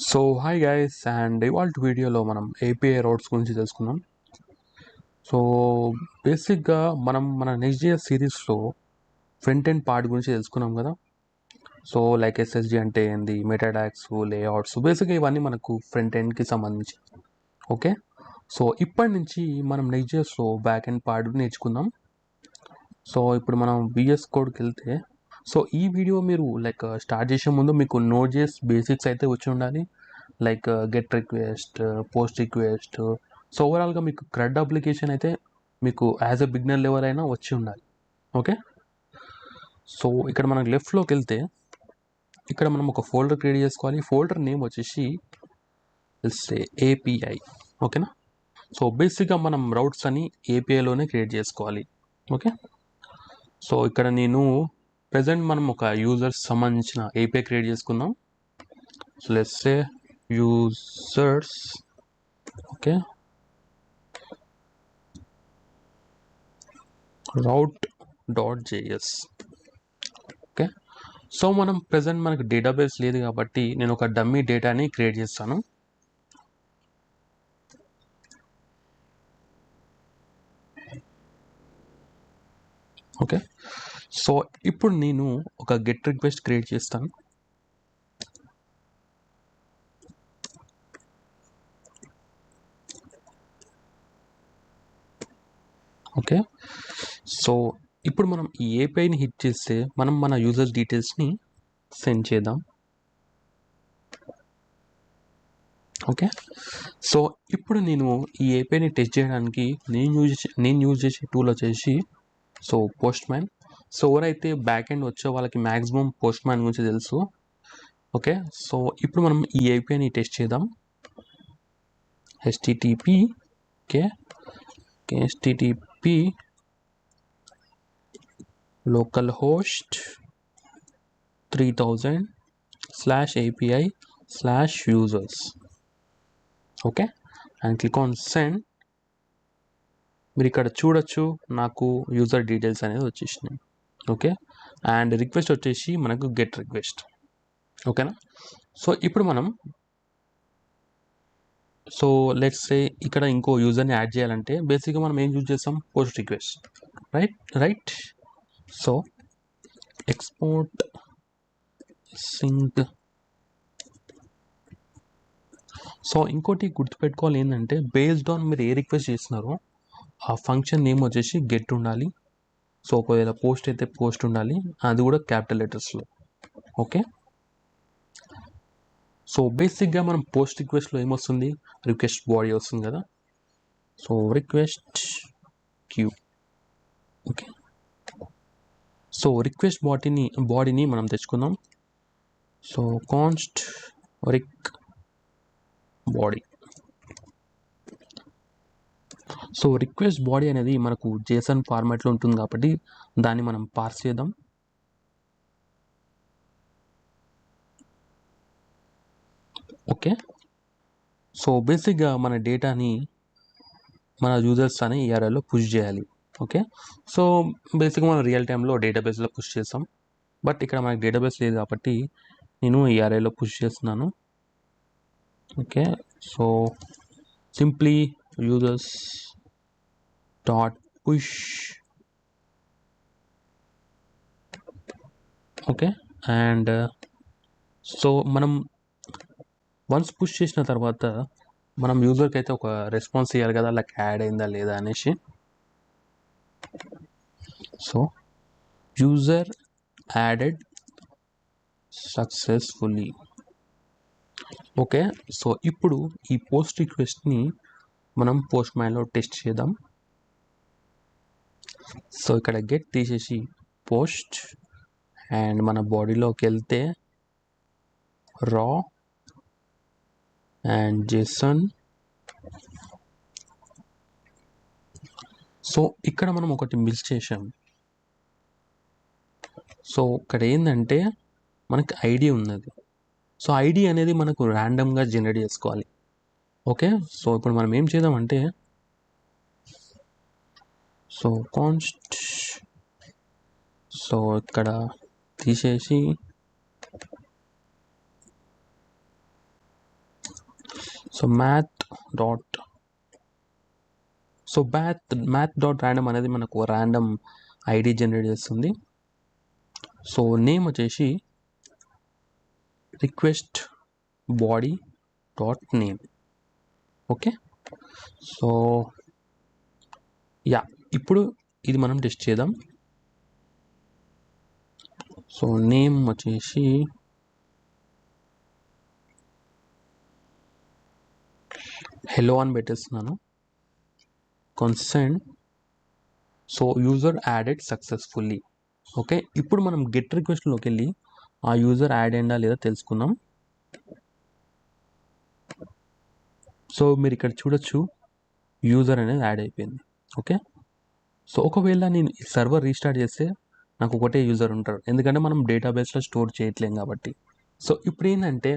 So hi guys and ఇవాళ వీడియోలో మనం ఏపీఐ రోడ్స్ గురించి తెలుసుకుందాం. సో బేసిక్గా మనం మన నెక్స్ట్ సిరీస్లో ఫ్రంట్ ఎండ్ పార్ట్ గురించి తెలుసుకున్నాం కదా. సో లైక్ ఎస్ఎస్డి అంటే ఏంది, మెటాడాక్స్, లేఅవుట్స్, బేసిక్గా ఇవన్నీ మనకు ఫ్రంట్ ఎండ్కి సంబంధించి. ఓకే, సో ఇప్పటి నుంచి మనం నెక్స్ట్లో బ్యాక్ ఎండ్ పార్ట్ నేర్చుకుందాం. సో ఇప్పుడు మనం విఎస్ కోడ్కి వెళ్తే, సో ఈ వీడియో మీరు లైక్ స్టార్ట్ చేసే ముందు మీకు నోట్.js బేసిక్స్ అయితే వచ్చి ఉండాలి. Like get request, post request. So ఓవరాల్గా మీకు క్రడ్ అప్లికేషన్ అయితే మీకు యాజ్ ఎ బిగినర్ లెవెల్ అయినా వచ్చి ఉండాలి. ఓకే, సో ఇక్కడ మనం లెఫ్ట్లోకి వెళ్తే ఇక్కడ మనం ఒక ఫోల్డర్ క్రియేట్ చేసుకోవాలి. ఫోల్డర్ నేమ్ వచ్చేసి ఏపీఐ. ఓకేనా, సో బేసిక్గా మనం రౌట్స్ అని ఏపీఐలోనే క్రియేట్ చేసుకోవాలి. ఓకే, సో ఇక్కడ నేను ప్రజెంట్ మనం ఒక యూజర్స్ సంబంధించిన ఏపీఐ క్రియేట్ చేసుకుందాం. So let's say users. Okay, route.js. Okay, so మనం ప్రజెంట్ మనకు డేటాబేస్ లేదు కాబట్టి నేను ఒక డమ్మీ డేటాని క్రియేట్ చేస్తాను. ఓకే, సో ఇప్పుడు నేను ఒక గెట్ రిక్వెస్ట్ క్రియేట్ చేస్తాను. ఓకే, సో ఇప్పుడు మనం ఈ ఏపీఐని హిట్ చేస్తే మనం మన యూజర్స్ డీటెయిల్స్ని సెండ్ చేద్దాం. ఓకే, సో ఇప్పుడు నేను ఈ ఏపీఐని టెస్ట్ చేయడానికి నేను యూజ్ చేసే టూల్ వచ్చేసి సో పోస్ట్ మ్యాన్. సో ఎవరైతే బ్యాక్ ఎండ్ వచ్చే వాళ్ళకి మ్యాక్సిమం పోస్ట్ మ్యాన్ గురించి తెలుసు. ఓకే, సో ఇప్పుడు మనం ఈ ఏపీఐని టెస్ట్ చేద్దాం. http okay, http localhost 3000/API/users. Okay, and click on send. మీరు ఇక్కడ చూడొచ్చు నాకు యూజర్ డీటెయిల్స్ అనేది వచ్చేసినాయి. ఓకే, అండ్ రిక్వెస్ట్ వచ్చేసి మనకు గెట్ రిక్వెస్ట్. ఓకేనా, సో ఇప్పుడు మనం సో లెట్స్ సే ఇక్కడ ఇంకో యూజర్ని యాడ్ చేయాలంటే బేసిక్గా మనం ఏం యూజ్ చేస్తాం, post request. Right so export sync. So ఇంకోటి గుర్తుపెట్టుకోవాలి ఏంటంటే బేస్డ్ ఆన్ మీరు ఏ రిక్వెస్ట్ చేస్తున్నారో ఆ ఫంక్షన్ నేమ్ వచ్చేసి గెట్ ఉండాలి. సో ఒకవేళ పోస్ట్ అయితే పోస్ట్ ఉండాలి, అది కూడా క్యాపిటల్ లెటర్స్లో. ఓకే, సో బేసిక్గా మనం పోస్ట్ రిక్వెస్ట్లో ఏమొస్తుంది, రిక్వెస్ట్ బాడీ వస్తుంది కదా. So request queue. Okay, so request బాడీని మనం తెచ్చుకుందాం. So const req body. So request body అనేది మనకు జేసన్ ఫార్మాట్లో ఉంటుంది కాబట్టి దాన్ని మనం పార్స్ చేద్దాం. ఓకే, సో బేసిక్గా మన డేటాని మన యూజర్స్ అని ఈఆర్ఎల్లో పుష్ చేయాలి. ఓకే, సో బేసిక్గా మనం రియల్ టైంలో డేటాబేస్లో పుష్ చేస్తాం, బట్ ఇక్కడ మనకి డేటాబేస్ లేదు కాబట్టి నేను ఈఆర్ఐలో పుష్ చేస్తున్నాను. Okay, so simply users dot push. Okay, and so మనం వన్స్ పుష్ చేసిన తర్వాత మనం యూజర్కి అయితే ఒక రెస్పాన్స్ ఇవ్వాలి కదా, లైక్ యాడ్ అయిందా లేదా అనేసి. So user added successfully. Okay, so ఇప్పుడు ఈ పోస్ట్ రిక్వెస్ట్ని మనం పోస్ట్ మ్యాన్లో టెస్ట్ చేద్దాం. సో ఇక్కడ గెట్ తీసేసి పోస్ట్, అండ్ మన బాడీలోకి వెళ్తే రా అండ్ జేసన్. సో ఇక్కడ మనం ఒకటి మిస్ చేసాం. సో ఇక్కడ ఏంటంటే మనకి ఐడి ఉన్నది. సో ఐడి అనేది మనకు ర్యాండమ్గా జనరేట్ చేసుకోవాలి. ఓకే, సో ఇప్పుడు మనం ఏం చేద్దామంటే సో కాన్స్ట్, సో ఇక్కడ తీసేసి సో మ్యాథ్ డాట్ ర్యాండమ్ అనేది మనకు ర్యాండమ్ ఐడి జనరేట్ చేస్తుంది. సో నేమ్ వచ్చేసి request body dot name. Okay, so ఇప్పుడు ఇది మనం టెస్ట్ చేద్దాం. సో నేమ్ వచ్చేసి హెలో అని పెట్టేస్తున్నాను. Consent, so user added successfully. Okay, ఇప్పుడు మనం గెట్ రిక్వెస్ట్లోకి వెళ్ళి ఆ యూజర్ యాడ్ అయిందా లేదా తెలుసుకుందాం. సో మీరు ఇక్కడ చూడొచ్చు యూజర్ అనేది యాడ్ అయిపోయింది. ఓకే, సో ఒకవేళ నేను సర్వర్ రీస్టార్ట్ చేస్తే నాకు ఒకటే యూజర్ ఉంటారు, ఎందుకంటే మనం డేటాబేస్లో స్టోర్ చేయట్లేం కాబట్టి. సో ఇప్పుడు ఏంటంటే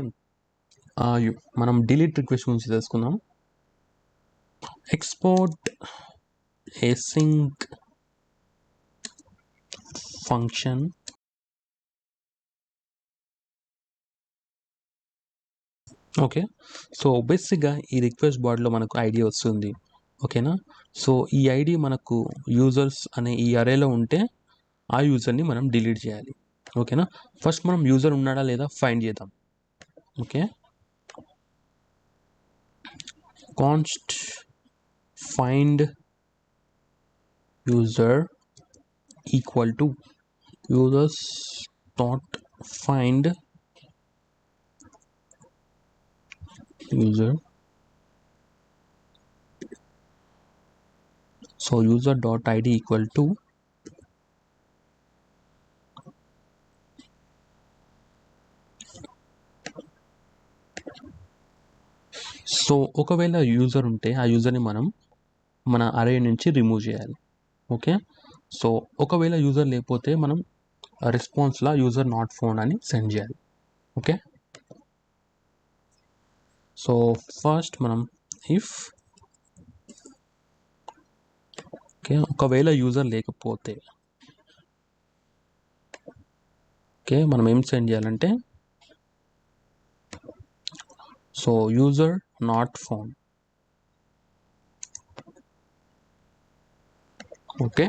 మనం డిలీట్ రిక్వెస్ట్ గురించి తెలుసుకుందాం. Export async function. Okay, so బేసిక్గా ఈ రిక్వెస్ట్ బాడీలో మనకు ఐడి వస్తుంది. ఓకేనా, సో ఈ ఐడి మనకు యూజర్స్ అనే ఈ అరేలో ఉంటే ఆ యూజర్ని మనం డిలీట్ చేయాలి. ఓకేనా, ఫస్ట్ మనం యూజర్ ఉన్నాడా లేదా ఫైండ్ చేద్దాం. Okay, const find user equal to users dot find user. So user dot id equal to so ఒకవేళ యూజర్ ఉంటే ఆ యూజర్ని మనం మన అరే నుంచి రిమూవ్ చేయాలి. ఓకే, సో ఒకవేళ యూజర్ లేకపోతే మనం రెస్పాన్స్లో యూజర్ నాట్ ఫౌండ్ అని సెండ్ చేయాలి. ఓకే, సో ఫస్ట్ మనం ఇఫ్ ఓకే ఒకవేళ యూజర్ లేకపోతే ఓకే మనం ఏం సెండ్ చేయాలంటే so user not found. Okay,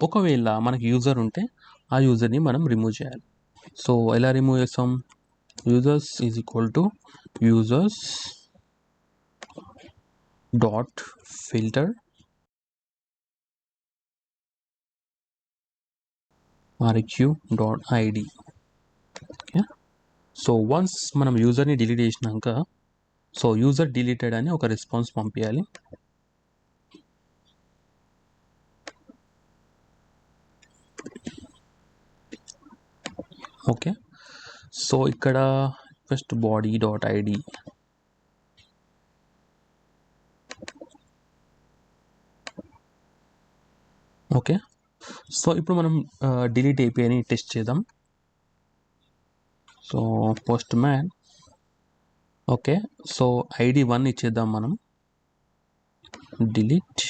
ఒకవేళ మనకి యూజర్ ఉంటే ఆ యూజర్ని మనం రిమూవ్ చేయాలి. సో ఎలా రిమూవ్ చేస్తాం? Users is equal to users dot filter RQ dot ID. Okay, so once మనం యూజర్ని డిలీట్ చేసినాక సో యూజర్ డిలీటెడ్ అని ఒక రెస్పాన్స్ పంపించాలి. ఓకే, సో ఇక్కడ first body dot ID. Okay, so ఇప్పుడు మనం డిలీట్ అయిపోయి టెస్ట్ చేద్దాం. So post man. Okay, so ID 1 ఇచ్చేద్దాం మనం. Delete.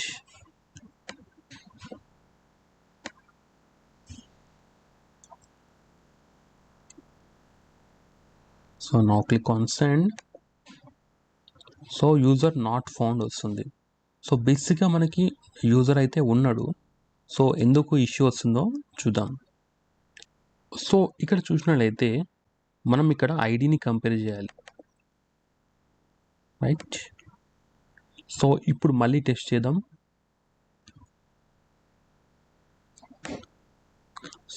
So now click on send. So user not found వస్తుంది. సో బేసిక్గా మనకి యూజర్ అయితే ఉన్నాడు. సో ఎందుకు ఇష్యూ వస్తుందో చూద్దాం. సో ఇక్కడ చూసినట్లయితే మనం ఇక్కడ ఐడిని కంపేర్ చేయాలి. రైట్, సో ఇప్పుడు మళ్ళీ టెస్ట్ చేద్దాం.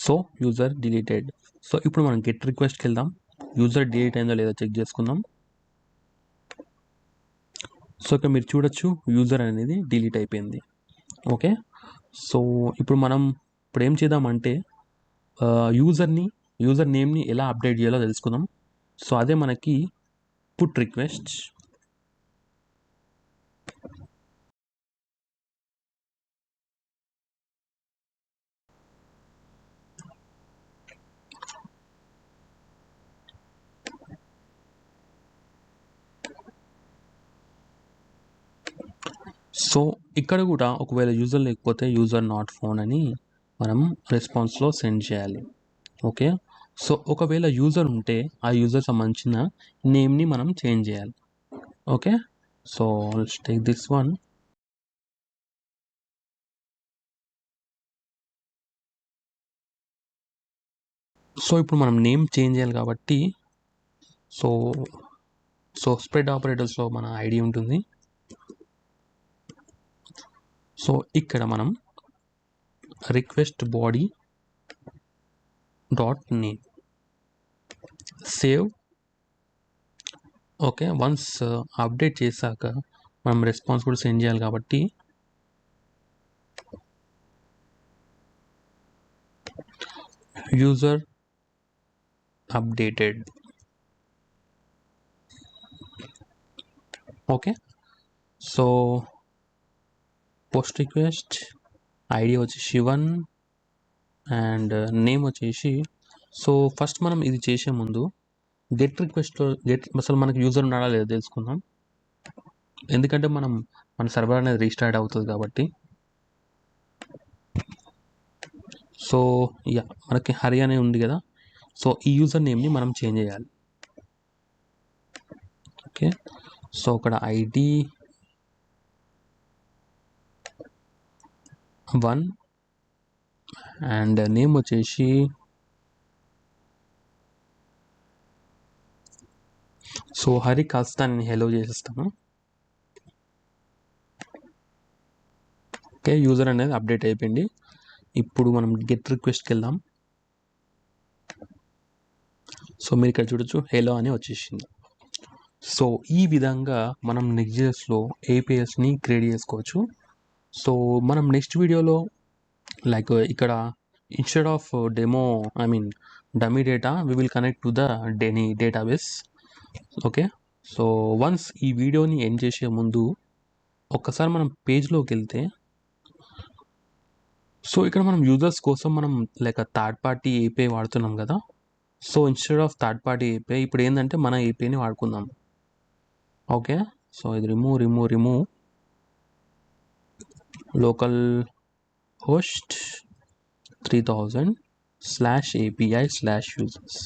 So user deleted. సో ఇప్పుడు మనం గెట్ రిక్వెస్ట్కి వెళ్దాం. యూజర్ డిలీట్ అయిందో లేదో చెక్ చేసుకుందాం. సో ఇక్కడ మీరు చూడొచ్చు యూజర్ అనేది డిలీట్ అయిపోయింది. ఓకే, సో ఇప్పుడు మనం ఇప్పుడు ఏం చేద్దామంటే యూజర్ నేమ్ని ఎలా అప్డేట్ చేయాలో తెలుసుకుందాం. సో అదే మనకి పుట్ రిక్వెస్ట్. సో ఇక్కడ కూడా ఒకవేళ యూజర్ లేకపోతే యూజర్ నాట్ ఫౌండ్ అని మనం రెస్పాన్స్లో సెండ్ చేయాలి. ఓకే, సో ఒకవేళ యూజర్ ఉంటే ఆ యూజర్ సంబంధించిన నేమ్ని మనం చేంజ్ చేయాలి. Okay, so let's take this one. So ఇప్పుడు మనం నేమ్ చేంజ్ చేయాలి కాబట్టి సో స్ప్రెడ్ ఆపరేటర్స్లో మన ఐడి ఉంటుంది. సో ఇక్కడ మనం request body dot name save. Okay, once update చేశాక మనం రెస్పాన్స్ కూడా సెండ్ చేయాలి కాబట్టి user updated. Okay, so post request ID వచ్చేసి 1 అండ్ నేమ్ వచ్చేసి. సో ఫస్ట్ మనం ఇది చేసే ముందు గెట్ రిక్వెస్ట్లో అసలు మనకి యూజర్ ఉన్నాడా లేదా తెలుసుకుందాం. ఎందుకంటే మన సర్వర్ అనేది రీస్టార్ట్ అవుతుంది కాబట్టి. సో యా, మనకి హరి అనే ఉంది కదా, సో ఈ యూజర్ నేమ్ని మనం చేంజ్ చేయాలి. ఓకే, సో అక్కడ ఐడి 1 అండ్ నేమ్ వచ్చేసి సో హరి కాస్త నేను హెలో చేసేస్తాను. ఓకే, యూజర్ అనేది అప్డేట్ అయిపోయింది. ఇప్పుడు మనం గెట్ రిక్వెస్ట్కి వెళ్దాం. సో మీరు ఇక్కడ చూడొచ్చు హెలో అని వచ్చేసింది. సో ఈ విధంగా మనం నెక్స్ట్.js-లో ఏపీఎస్ని క్రియేట్ చేసుకోవచ్చు. సో మనం నెక్స్ట్ వీడియోలో లైక్ ఇక్కడ instead of demo dummy data we will connect to the డెనీ డేటాబేస్. ఓకే, సో వన్స్ ఈ వీడియోని ఎండ్ చేసే ముందు ఒక్కసారి మనం పేజ్లోకి వెళ్తే సో ఇక్కడ మనం యూజర్స్ కోసం మనం లైక్ థర్డ్ పార్టీ ఏపీఐ వాడుతున్నాం కదా. So instead of third party API ఇప్పుడు ఏంటంటే మన ఏపీఐని వాడుకుందాం. ఓకే, సో ఇది remove local host 3000/API/users.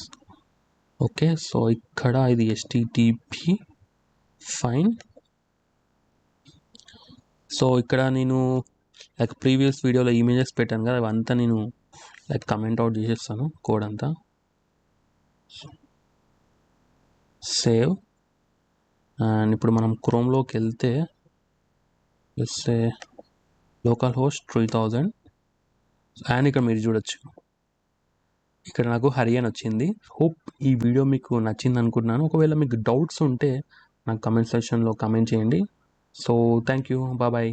Okay, so ఇక్కడ ఇది HTTP ఫైన్. సో ఇక్కడ నేను లైక్ ప్రీవియస్ వీడియోలో ఇమేజెస్ పెట్టాను కదా, అవంతా నేను లైక్ కమెంట్ అవుట్ చేసేస్తాను కోడ్ అంతా. సేవ్. అండ్ ఇప్పుడు మనం క్రోమ్లోకి వెళ్తే వస్తే లోకల్ హోస్ట్ 3000 అండ్ ఇక్కడ మీరు చూడొచ్చు ఇక్కడ నాకు హరి అని వచ్చింది. హోప్ ఈ వీడియో మీకు నచ్చింది అనుకుంటున్నాను. ఒకవేళ మీకు డౌట్స్ ఉంటే నాకు కమెంట్ సెక్షన్లో కమెంట్ చేయండి. So thank you, bye.